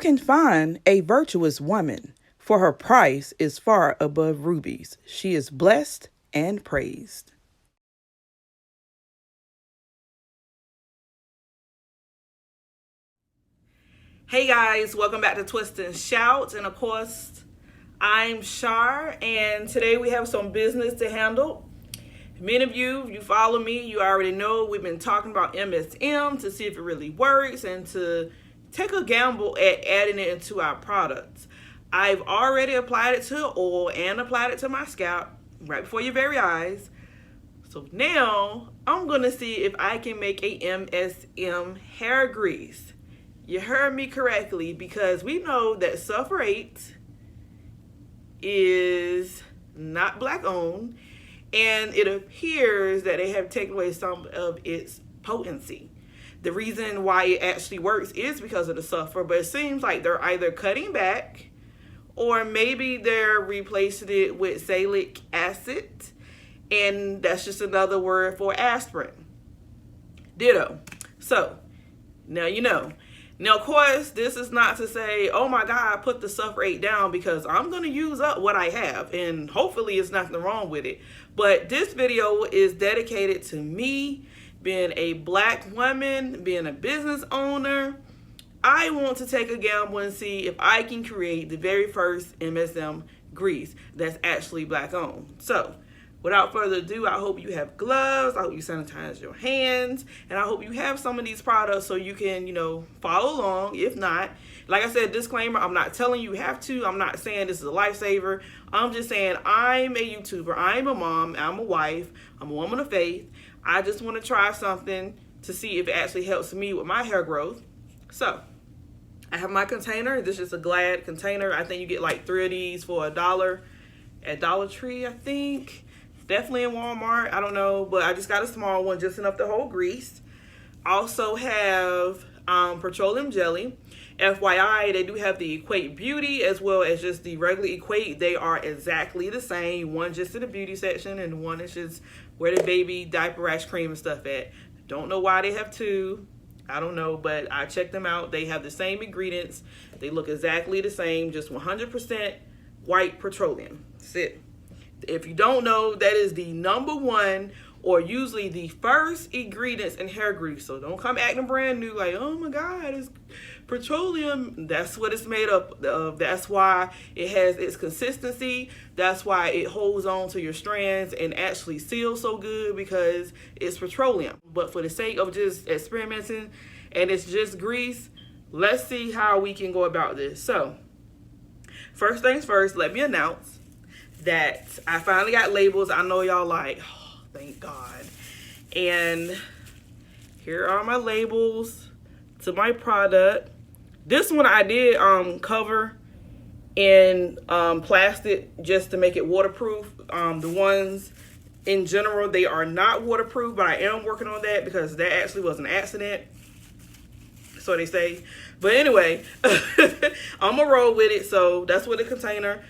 can find a virtuous woman, for her price is far above rubies. She is blessed and praised. Hey guys, welcome back to Twist and Shout. And of course, I'm Shar, and today we have some business to handle. Many of you, if you follow me, you already know we've been talking about MSM to see if it really works and to take a gamble at adding it into our products. I've already applied it to oil and applied it to my scalp right before your very eyes. So now I'm going to see if I can make a MSM hair grease. You heard me correctly, because we know that Sulfur 8 is not black owned, and it appears that they have taken away some of its potency. The reason why it actually works is because of the sulfur, but it seems like they're either cutting back or maybe they're replacing it with salicylic acid, and that's just another word for aspirin. Ditto. So now you know. Now, of course, this is not to say, oh my God, put the Sulfur 8 down, because I'm going to use up what I have, and hopefully there's nothing wrong with it. But this video is dedicated to me being a black woman, being a business owner. I want to take a gamble and see if I can create the very first MSM grease that's actually black owned. So without further ado, I hope you have gloves, I hope you sanitize your hands, and I hope you have some of these products so you can, follow along. If not, like I said, disclaimer, I'm not telling you have to. I'm not saying this is a lifesaver. I'm just saying I'm a YouTuber, I'm a mom, I'm a wife, I'm a woman of faith. I just want to try something to see if it actually helps me with my hair growth. So I have my container. This is a Glad container. I think you get like 3 of these for $1 at Dollar Tree, I think. Definitely in Walmart, I don't know, but I just got a small one, just enough to hold grease. Also have Petroleum Jelly. FYI, they do have the Equate Beauty as well as just the regular Equate. They are exactly the same. One just in the beauty section, and one is just where the baby diaper rash cream and stuff at. Don't know why they have two. I don't know, but I checked them out. They have the same ingredients. They look exactly the same, just 100% white petroleum. That's it. If you don't know, that is the #1 or usually the first ingredients in hair grease. So don't come acting brand new like, oh my God, it's petroleum. That's what it's made up of. That's why it has its consistency. That's why it holds on to your strands and actually seals so good, because it's petroleum. But for the sake of just experimenting and it's just grease, let's see how we can go about this. So first things first, let me announce that I finally got labels. I know y'all like, oh, thank God. And here are my labels to my product. This one I did cover in plastic just to make it waterproof. The ones in general, they are not waterproof, but I am working on that because that actually was an accident, so they say. But anyway, I'm gonna roll with it. So that's what the container,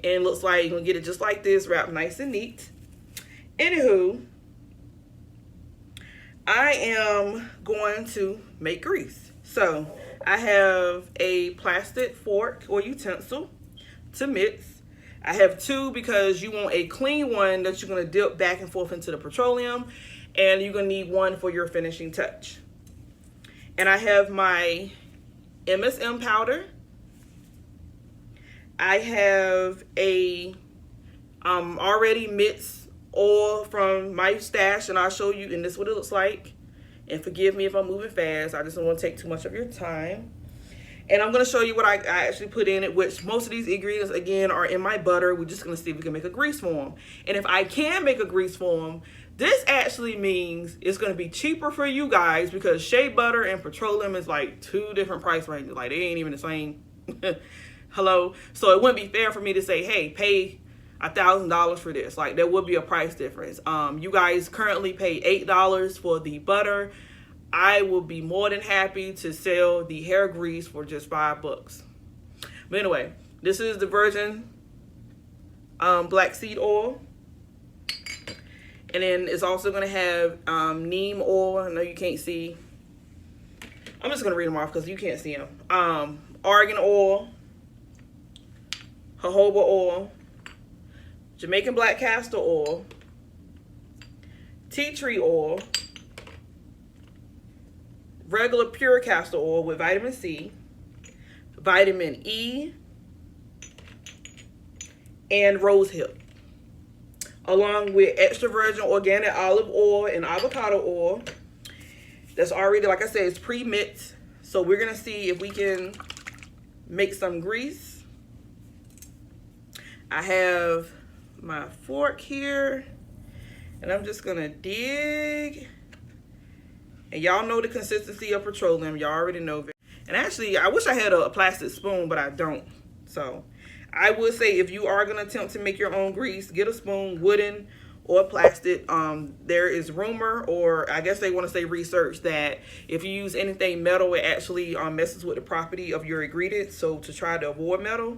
and looks like. You're gonna get it just like this, wrapped nice and neat. Anywho, I am going to make grease. So I have a plastic fork or utensil to mix. I have 2 because you want a clean one that you're gonna dip back and forth into the petroleum, and you're gonna need 1 for your finishing touch. And I have my Msm powder. I have a already mixed oil from my stash, and I'll show you, and this is what it looks like. And forgive me if I'm moving fast. I just don't want to take too much of your time. And I'm going to show you what I actually put in it, which most of these ingredients, again, are in my butter. We're just going to see if we can make a grease form. And if I can make a grease form, this actually means it's going to be cheaper for you guys, because shea butter and petroleum is like 2 different price ranges. Like, they ain't even the same. Hello. So it wouldn't be fair for me to say, hey, pay $1,000 for this. Like, there would be a price difference. You guys currently pay $8 for the butter. I will be more than happy to sell the hair grease for just $5. But anyway, this is the virgin black seed oil. And then it's also going to have neem oil. I know you can't see. I'm just going to read them off because you can't see them. argan oil, jojoba oil, Jamaican black castor oil, tea tree oil, regular pure castor oil with vitamin C, vitamin E, and rosehip, along with extra virgin organic olive oil and avocado oil. That's already, like I said, it's pre-mixed. So we're gonna see if we can make some grease. I have my fork here, and I'm just gonna dig. And y'all know the consistency of petroleum. Y'all already know. And actually, I wish I had a plastic spoon, but I don't. So I would say if you are gonna attempt to make your own grease, get a spoon, wooden or plastic. There is rumor, or I guess they want to say research, that if you use anything metal, it actually messes with the property of your ingredients. So to try to avoid metal,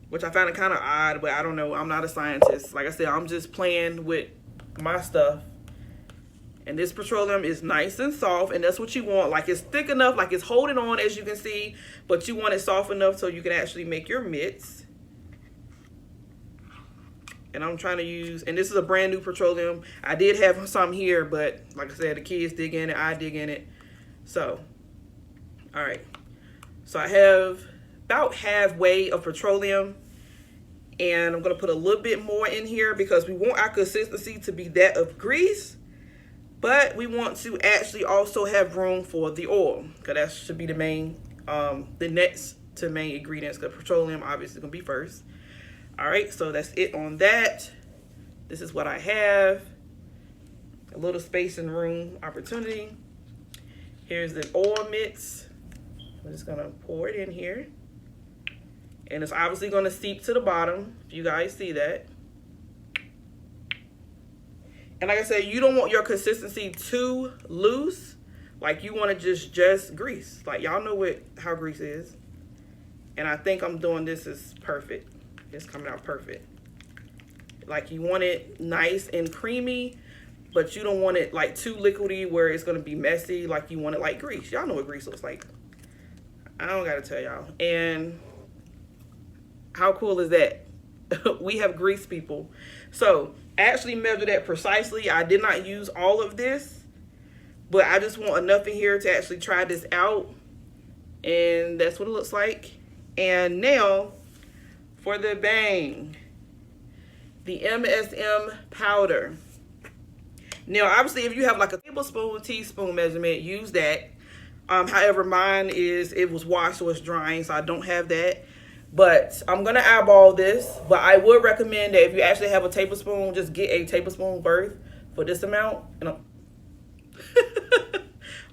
which I found it kind of odd, but I don't know. I'm not a scientist. Like I said, I'm just playing with my stuff. And this petroleum is nice and soft, and that's what you want. Like, it's thick enough, like it's holding on, as you can see, but you want it soft enough so you can actually make your mitts. And I'm trying to use, and this is a brand new petroleum. I did have some here, but like I said, the kids dig in it, I dig in it. So, all right. So I have about halfway of petroleum, and I'm gonna put a little bit more in here because we want our consistency to be that of grease, but we want to actually also have room for the oil, because that should be the main, the next to main ingredients, because petroleum obviously gonna be first. All right, so that's it on that. This is what I have. A little space and room opportunity. Here's the oil mix. I'm just gonna pour it in here. And it's obviously gonna seep to the bottom, if you guys see that. And like I said, you don't want your consistency too loose. Like, you wanna just grease. Like, y'all know how grease is. And I think I'm doing this is perfect. It's coming out perfect. Like, you want it nice and creamy, but you don't want it like too liquidy where it's gonna be messy. Like, you want it like grease. Y'all know what grease looks like. I don't gotta tell y'all. And how cool is that? We have grease people. So actually measure that precisely. I did not use all of this, but I just want enough in here to actually try this out. And that's what it looks like. And now, for the bang, the Msm powder. Now, obviously, if you have like a tablespoon, teaspoon measurement, use that. However, mine it was washed, so it's drying, so I don't have that. But I'm gonna eyeball this. But I would recommend that if you actually have a tablespoon, just get a tablespoon worth for this amount. And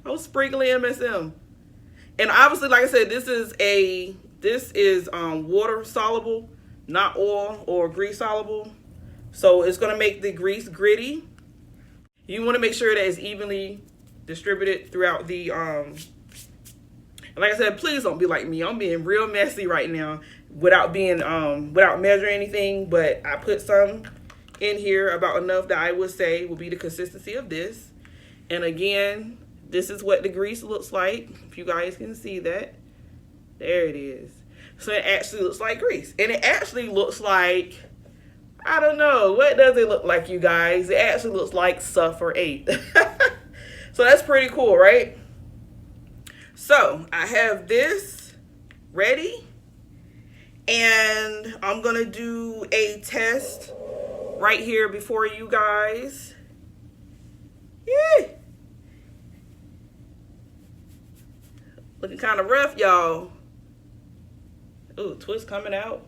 I'm sprinkling MSM. And obviously, like I said, this is water soluble, not oil or grease soluble. So it's gonna make the grease gritty. You wanna make sure that it's evenly distributed throughout the, and like I said, please don't be like me. I'm being real messy right now without measuring anything, but I put some in here, about enough that I would say will be the consistency of this. And again, this is what the grease looks like, if you guys can see that. There it is. So it actually looks like grease. And it actually looks like, I don't know, what does it look like, you guys? It actually looks like Sulfur 8. So that's pretty cool, right? So I have this ready, and I'm gonna do a test right here before you guys. Yeah. Looking kind of rough, y'all. Ooh, twist coming out.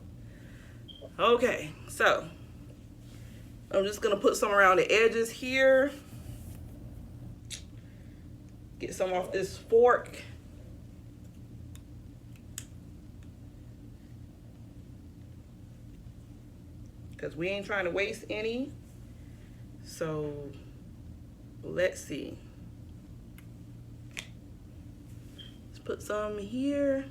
Okay, so I'm just gonna put some around the edges here. Get some off this fork. Because we ain't trying to waste any. So let's see. Let's put some here.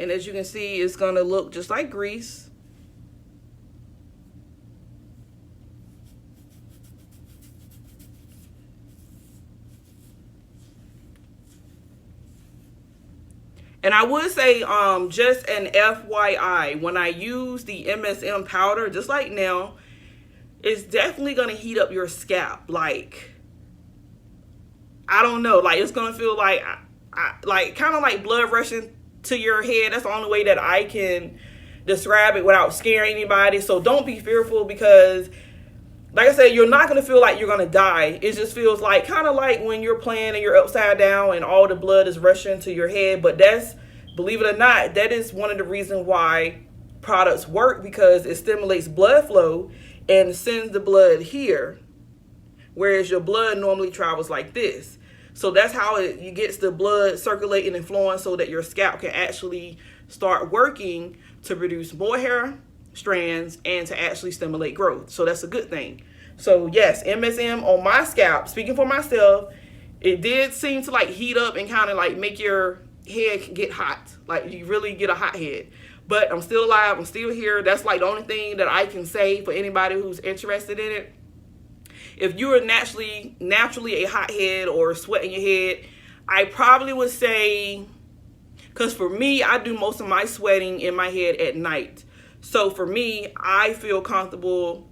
And as you can see, it's gonna look just like grease. And I would say, just an FYI, when I use the Msm powder, just like now, it's definitely going to heat up your scalp. Like, I don't know, like it's going to feel like, like kind of like blood rushing to your head. That's the only way that I can describe it without scaring anybody. So don't be fearful, because like I said, you're not going to feel like you're going to die. It just feels like kind of like when you're playing and you're upside down and all the blood is rushing to your head. But that's, believe it or not, that is one of the reasons why products work, because it stimulates blood flow and sends the blood here, whereas your blood normally travels like this. So that's how it gets the blood circulating and flowing, so that your scalp can actually start working to produce more hair strands and to actually stimulate growth. So that's a good thing. So yes, MSM on my scalp, speaking for myself, it did seem to like heat up and kind of like make your head get hot. Like you really get a hot head. But I'm still alive, I'm still here. That's like the only thing that I can say for anybody who's interested in it. If you are naturally a hothead or sweat in your head, I probably would say, because for me, I do most of my sweating in my head at night. So for me, I feel comfortable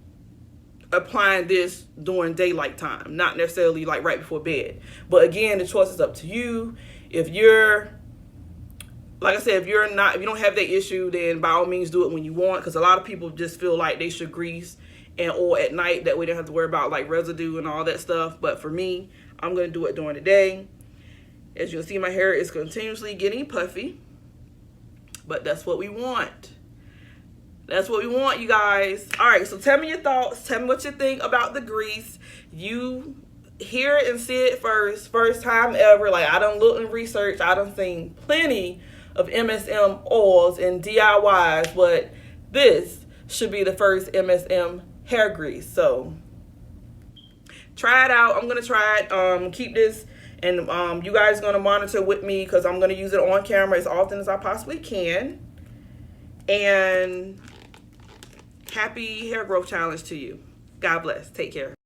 applying this during daylight time, not necessarily like right before bed. But again, the choice is up to you. If you're, like I said, if you don't have that issue, then by all means do it when you want, because a lot of people just feel like they should grease and oil at night. That way they don't have to worry about like residue and all that stuff. But for me, I'm going to do it during the day. As you can see, my hair is continuously getting puffy, but that's what we want. That's what we want, you guys. All right, so tell me your thoughts. Tell me what you think about the grease. You hear it and see it first time ever. Like, I done looked and researched. I done seen plenty of MSM oils and DIYs, but this should be the first MSM hair grease. So try it out. I'm gonna try it. Keep this, and you guys are gonna monitor with me, because I'm gonna use it on camera as often as I possibly can. And happy hair growth challenge to you. God bless. Take care.